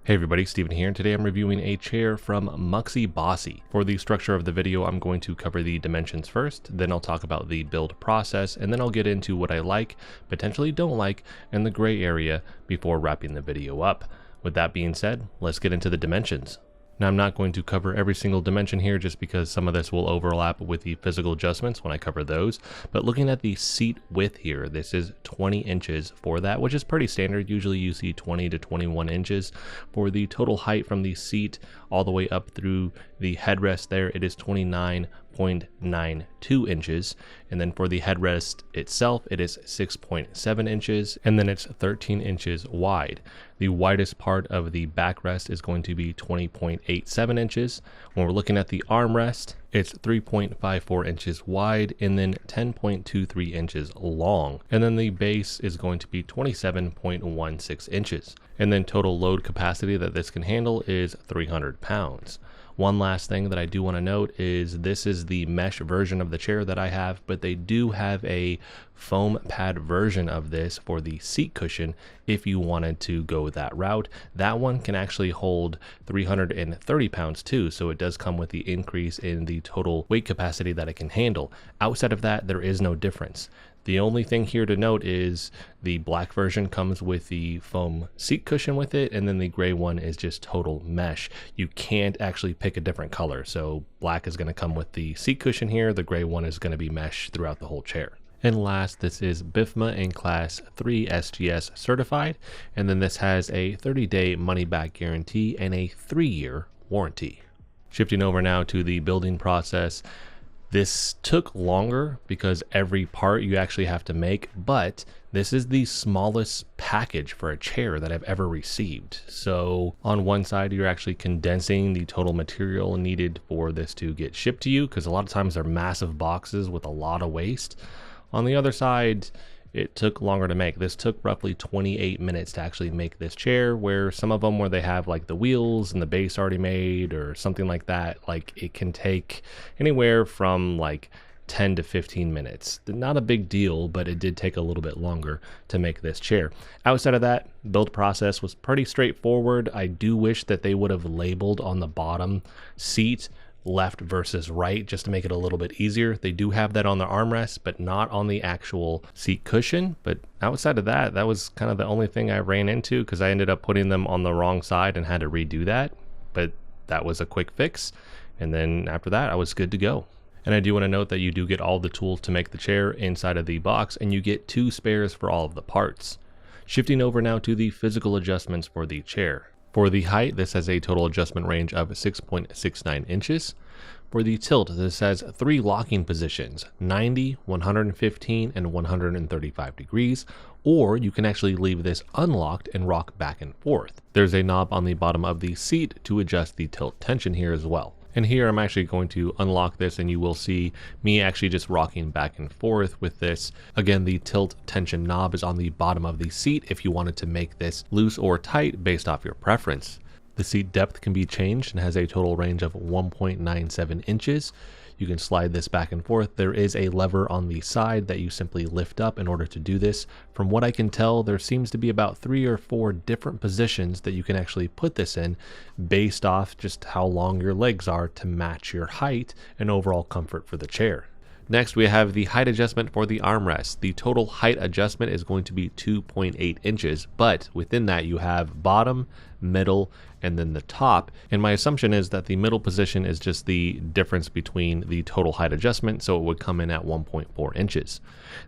Hey everybody, Steven here, and today I'm reviewing a chair from Muxibossy. For the structure of the video, I'm going to cover the dimensions first, then I'll talk about the build process, and then I'll get into what I like, potentially don't like, and the gray area before wrapping the video up. With that being said, let's get into the dimensions. Now, I'm not going to cover every single dimension here just because some of this will overlap with the physical adjustments when I cover those. But looking at the seat width here, this is 20 inches for that, which is pretty standard. Usually you see 20 to 21 inches. For the total height from the seat all the way up through the headrest there, it is 29.92 inches. And then for the headrest itself, it is 6.7 inches, and then it's 13 inches wide. The widest part of the backrest is going to be 20.87 inches. When we're looking at the armrest, it's 3.54 inches wide and then 10.23 inches long. And then the base is going to be 27.16 inches. And then total load capacity that this can handle is 300 pounds. One last thing that I do want to note is this is the mesh version of the chair that I have, but they do have a foam pad version of this for the seat cushion if you wanted to go that route. That one can actually hold 330 pounds too, so it does come with the increase in the total weight capacity that it can handle. Outside of that, there is no difference. The only thing here to note is the black version comes with the foam seat cushion with it, and then the gray one is just total mesh. You can't actually pick a different color, so black is going to come with the seat cushion here, the gray one is going to be mesh throughout the whole chair. And last, this is BIFMA in Class 3 SGS certified, and then this has a 30-day money-back guarantee and a 3-year warranty. Shifting over now to the building process. This took longer because every part you actually have to make, but this is the smallest package for a chair that I've ever received. So on one side, you're actually condensing the total material needed for this to get shipped to you, because a lot of times they're massive boxes with a lot of waste. On the other side, it took longer to make. This took roughly 28 minutes to actually make this chair, where some of them where they have like the wheels and the base already made or something like that, like it can take anywhere from like 10 to 15 minutes. Not a big deal, but it did take a little bit longer to make this chair. Outside of that, build process was pretty straightforward. I do wish that they would have labeled on the bottom seat left versus right just to make it a little bit easier. They do have that on the armrest, but not on the actual seat cushion. But outside of that, that was kind of the only thing I ran into, because I ended up putting them on the wrong side and had to redo that. But that was a quick fix. And then after that, I was good to go. And I do want to note that you do get all the tools to make the chair inside of the box, and you get 2 spares for all of the parts. Shifting over now to the physical adjustments for the chair. For the height, this has a total adjustment range of 6.69 inches. For the tilt, this has 3 locking positions, 90, 115, and 135 degrees, or you can actually leave this unlocked and rock back and forth. There's a knob on the bottom of the seat to adjust the tilt tension here as well. And here I'm actually going to unlock this, and you will see me actually just rocking back and forth with this. Again, the tilt tension knob is on the bottom of the seat if you wanted to make this loose or tight based off your preference. The seat depth can be changed and has a total range of 1.97 inches. You can slide this back and forth. There is a lever on the side that you simply lift up in order to do this. From what I can tell, there seems to be about 3 or 4 different positions that you can actually put this in based off just how long your legs are to match your height and overall comfort for the chair. Next, we have the height adjustment for the armrest. The total height adjustment is going to be 2.8 inches, but within that you have bottom, middle, and then the top. And my assumption is that the middle position is just the difference between the total height adjustment, so it would come in at 1.4 inches.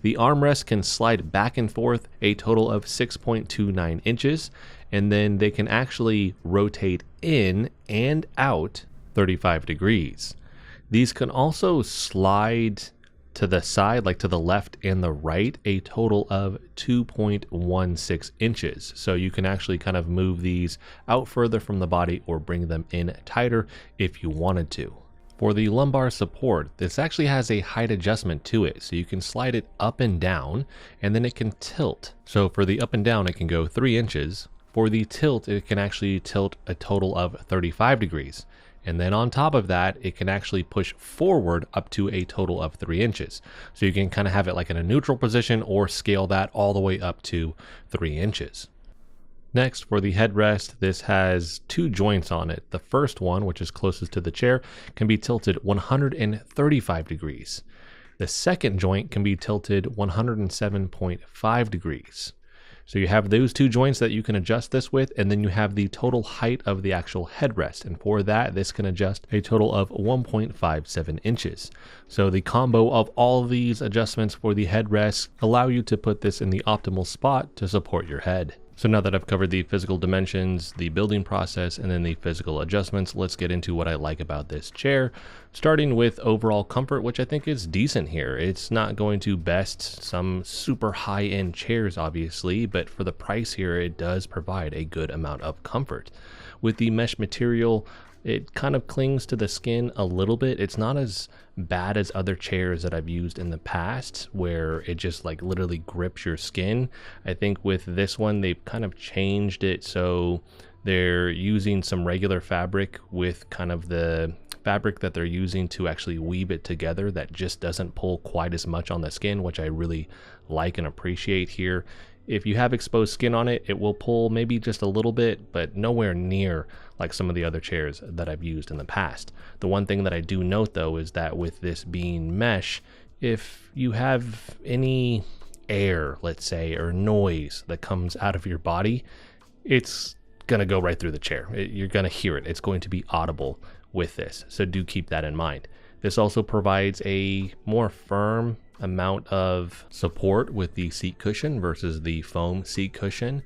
The armrest can slide back and forth a total of 6.29 inches, and then they can actually rotate in and out 35 degrees. These can also slide to the side, like to the left and the right, a total of 2.16 inches. So you can actually kind of move these out further from the body or bring them in tighter if you wanted to. For the lumbar support, this actually has a height adjustment to it. So you can slide it up and down, and then it can tilt. So for the up and down, it can go 3 inches. For the tilt, it can actually tilt a total of 35 degrees. And then on top of that, it can actually push forward up to a total of 3 inches. So you can kind of have it like in a neutral position or scale that all the way up to 3 inches. Next, for the headrest, this has two joints on it. The first one, which is closest to the chair, can be tilted 135 degrees. The second joint can be tilted 107.5 degrees. So you have those two joints that you can adjust this with, and then you have the total height of the actual headrest. And for that, this can adjust a total of 1.57 inches. So the combo of all of these adjustments for the headrest allow you to put this in the optimal spot to support your head. So now that I've covered the physical dimensions, the building process, and then the physical adjustments, let's get into what I like about this chair, starting with overall comfort, which I think is decent here. It's not going to best some super high-end chairs, obviously, but for the price here, it does provide a good amount of comfort. With the mesh material, it kind of clings to the skin a little bit. It's not as bad as other chairs that I've used in the past where it just like literally grips your skin. I think with this one, they've kind of changed it so they're using some regular fabric with kind of the fabric that they're using to actually weave it together that just doesn't pull quite as much on the skin, which I really like and appreciate here. If you have exposed skin on it, it will pull maybe just a little bit, but nowhere near like some of the other chairs that I've used in the past. The one thing that I do note though is that with this being mesh, if you have any air, let's say, or noise that comes out of your body, it's gonna go right through the chair. You're gonna hear it. It's going to be audible with this. So do keep that in mind. This also provides a more firm amount of support with the seat cushion versus the foam seat cushion.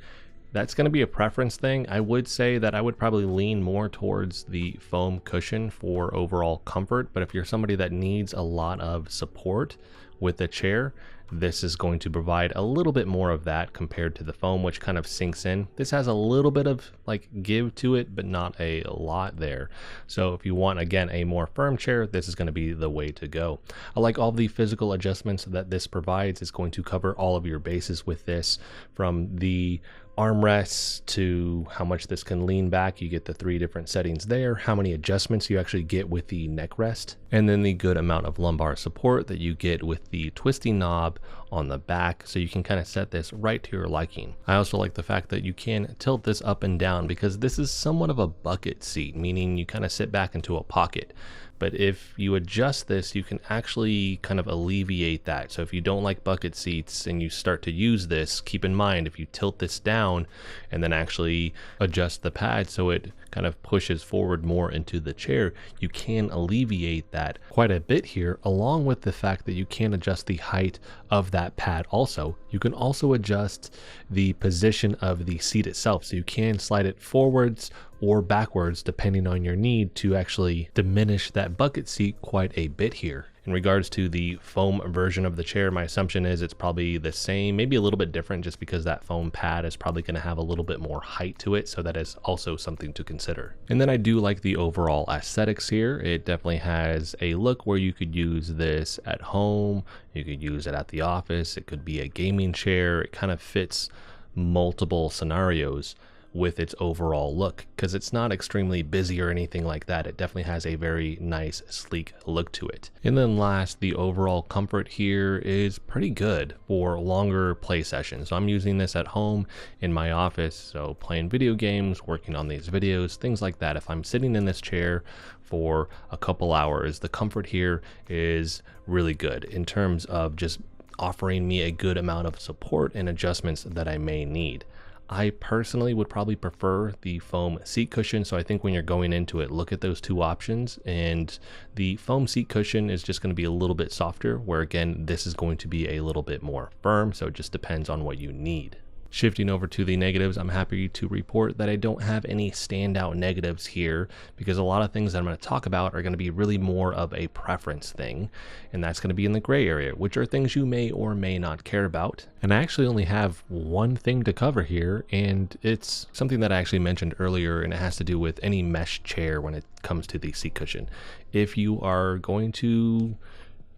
That's going to be a preference thing. I would say that I would probably lean more towards the foam cushion for overall comfort, but if you're somebody that needs a lot of support with the chair, this is going to provide a little bit more of that compared to the foam, which kind of sinks in. This has a little bit of like give to it, but not a lot there. So if you want, again, a more firm chair, this is going to be the way to go. I like all the physical adjustments that this provides. It's going to cover all of your bases with this, from the armrests to how much this can lean back. You get the 3 different settings there, how many adjustments you actually get with the neck rest, and then the good amount of lumbar support that you get with the twisty knob on the back, so you can kind of set this right to your liking. I also like the fact that you can tilt this up and down because this is somewhat of a bucket seat, meaning you kind of sit back into a pocket. But if you adjust this, you can actually kind of alleviate that. So if you don't like bucket seats and you start to use this, keep in mind, if you tilt this down and then actually adjust the pad so it kind of pushes forward more into the chair, you can alleviate that quite a bit here, along with the fact that you can adjust the height of that pad also. You can also adjust the position of the seat itself, so you can slide it forwards or backwards depending on your need to actually diminish that bucket seat quite a bit here. In regards to the foam version of the chair, my assumption is it's probably the same, maybe a little bit different, just because that foam pad is probably going to have a little bit more height to it, so that is also something to consider. And then I do like the overall aesthetics here. It definitely has a look where you could use this at home, you could use it at the office, it could be a gaming chair. It kind of fits multiple scenarios with its overall look, because it's not extremely busy or anything like that. It definitely has a very nice sleek look to it. And then last, the overall comfort here is pretty good for longer play sessions. So I'm using this at home in my office, so playing video games, working on these videos, things like that. If I'm sitting in this chair for a couple hours, the comfort here is really good in terms of just offering me a good amount of support and adjustments that I may need. I personally would probably prefer the foam seat cushion, so I think when you're going into it, look at those two options, and the foam seat cushion is just going to be a little bit softer, where again, this is going to be a little bit more firm, so it just depends on what you need. Shifting over to the negatives, I'm happy to report that I don't have any standout negatives here, because a lot of things that I'm going to talk about are going to be really more of a preference thing, and that's going to be in the gray area, which are things you may or may not care about. And I actually only have one thing to cover here, and it's something that I actually mentioned earlier, and it has to do with any mesh chair when it comes to the seat cushion. If you are going to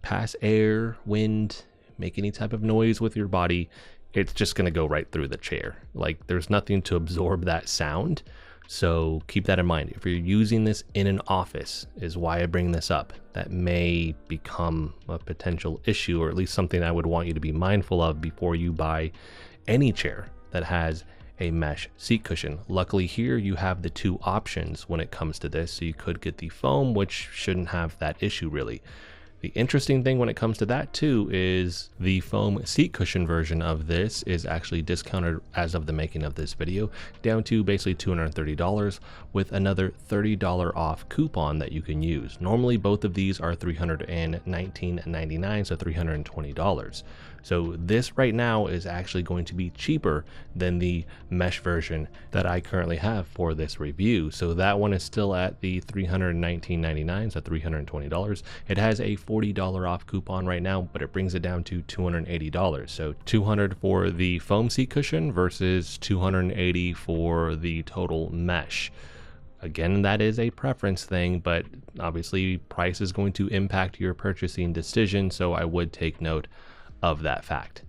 pass air, wind, make any type of noise with your body, it's just going to go right through the chair. Like, there's nothing to absorb that sound. So keep that in mind. If you're using this in an office, is why I bring this up. That may become a potential issue, or at least something I would want you to be mindful of before you buy any chair that has a mesh seat cushion. Luckily here you have the two options when it comes to this, so you could get the foam, which shouldn't have that issue really. The interesting thing when it comes to that too is the foam seat cushion version of this is actually discounted as of the making of this video down to basically $230 with another $30 off coupon that you can use. Normally both of these are $319.99, so $320. So this right now is actually going to be cheaper than the mesh version that I currently have for this review. So that one is still at the $319.99, so $320. It has a $40 off coupon right now, but it brings it down to $280. So $200 for the foam seat cushion versus $280 for the total mesh. Again, that is a preference thing, but obviously price is going to impact your purchasing decision, so I would take note of that fact.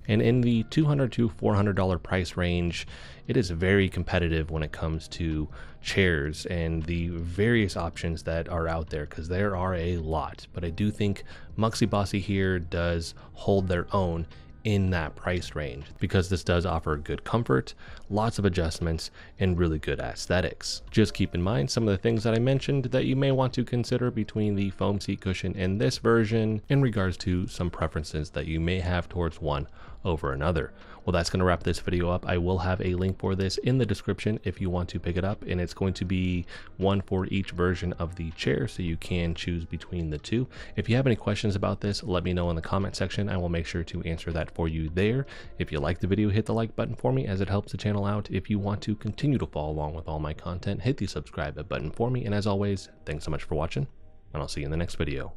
And in the $200 to $400 price range, it is very competitive when it comes to chairs and the various options that are out there, because there are a lot. But I do think Muxibossy here does hold their own in that price range, because this does offer good comfort, lots of adjustments, and really good aesthetics. Just keep in mind some of the things that I mentioned that you may want to consider between the foam seat cushion and this version in regards to some preferences that you may have towards one over another. Well, that's going to wrap this video up. I will have a link for this in the description if you want to pick it up, and it's going to be one for each version of the chair, so you can choose between the two. If you have any questions about this, let me know in the comment section. I will make sure to answer that for you there. If you like the video, hit the like button for me as it helps the channel out. If you want to continue to follow along with all my content, hit the subscribe button for me. And as always, thanks so much for watching, and I'll see you in the next video.